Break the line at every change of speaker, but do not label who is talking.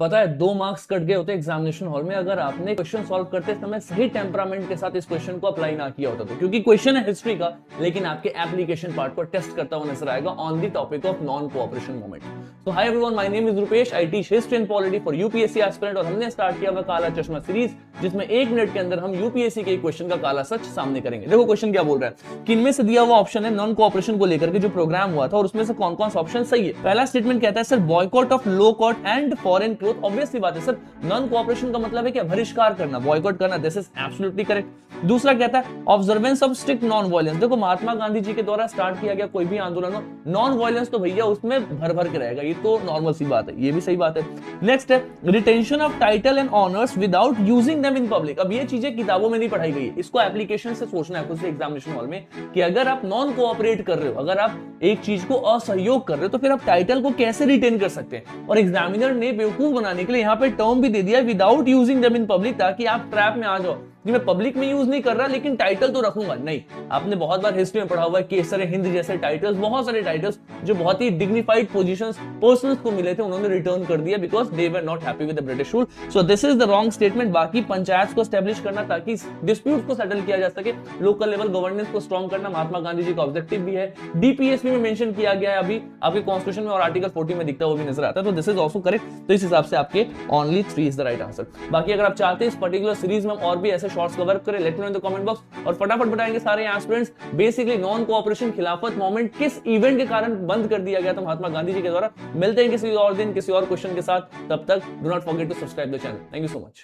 पता है 2 marks cut गए होते एग्जामिनेशन हॉल में अगर आपने क्वेश्चन सॉल्व करते समय सही टेम्परामेंट के साथ इस क्वेश्चन को अप्लाई ना किया होता तो, क्योंकि क्वेश्चन है हिस्ट्री का लेकिन आपके एप्लीकेशन पार्ट को टेस्ट करता हुआ नजर आएगा on the topic of non cooperation movement. So hi everyone, my name is Rupesh, I teach history and polity for UPSC aspirant और हमने स्टार्ट किया हुआ काला चश्मा सीरीज जिसमें 1 मिनट के अंदर हम यूपीएससी के क्वेश्चन का काला सच सामने करेंगे। देखो क्वेश्चन क्या बोल रहा है कि इनमें से दिया हुआ ऑप्शन है नॉन कोऑपरेशन को लेकर के जो प्रोग्राम हुआ था और उसमें से कौन कौन सा ऑप्शन सही है। पहला स्टेटमेंट कहता है sir boycott of low cost and foreign cloth. Obviously बात है सर, नॉन कोऑपरेशन का मतलब है क्या, बहिष्कार करना, बॉयकॉट करना। This is absolutely correct. दूसरा कहता है observance of strict non violence. देखो महात्मा गांधी जी के द्वारा स्टार्ट किया गया कोई भी आंदोलन हो, नॉन वायलेंस तो भैया उसमें भर भर के रहेगा, ये तो नॉर्मल सी बात है, ये भी सही बात है। नेक्स्ट है retention of title and honours without using them in public. अब ये चीजें किताबों में नहीं पढ़ाई गई है, इसको एप्लीकेशन से सोचना है खुद से एग्जामिनेशन हॉल में कि अगर आप नॉन कोऑपरेट कर रहे हो, अगर आप एक चीज को असहयोग कर रहे हो तो फिर आप टाइटल को कैसे रिटेन कर सकते हैं। और एग्जामिनर ने बेवकूफ बनाने के लिए यहाँ पे टर्म भी दे दिया without using them in public, ताकि आप ट्रैप में आ जाओ कि मैं पब्लिक में यूज नहीं कर रहा लेकिन टाइटल तो रखूंगा। नहीं, आपने बहुत बार हिस्ट्री में पढ़ा हुआ है केसर हिंद जैसे टाइटल्स, बहुत सारे टाइटल्स जो बहुत ही डिग्निफाइड पोजीशंस पर्सन्स को मिले थे उन्होंने रिटर्न कर दिया because they were not happy with the British rule. So this is the wrong statement. बाकी पंचायत को एस्टैब्लिश करना ताकि डिस्प्यूट को सेटल किया जा सके, लोकल लेवल गवर्नेंस को स्ट्रॉन्ग करना महात्मा गांधी जी का ऑब्जेक्टिव भी है। डीपीएसपी में मेंशन किया गया है, अभी आपके कॉन्स्टिट्यूशन में और आर्टिकल 40 में दिखता है, वो भी नजर आता है। तो दिस इज आल्सो करेक्ट। तो इस हिसाब से आपके only 3 is the right answer. बाकी अगर आप चाहते हैं इस पर्टिकुलर सीरीज में और भी ऐसे शॉर्ट्स कवर करें, let me know in the comment box और फटाफट बताएंगे सारे एस्पिरेंट्स बेसिकली नॉन कोऑपरेशन खिलाफत मूवमेंट किस इवेंट के कारण बंद कर दिया गया था महात्मा गांधी जी के द्वारा। मिलते हैं किसी और दिन किसी और क्वेश्चन के साथ, तब तक do not forget to subscribe the channel. Thank you so much.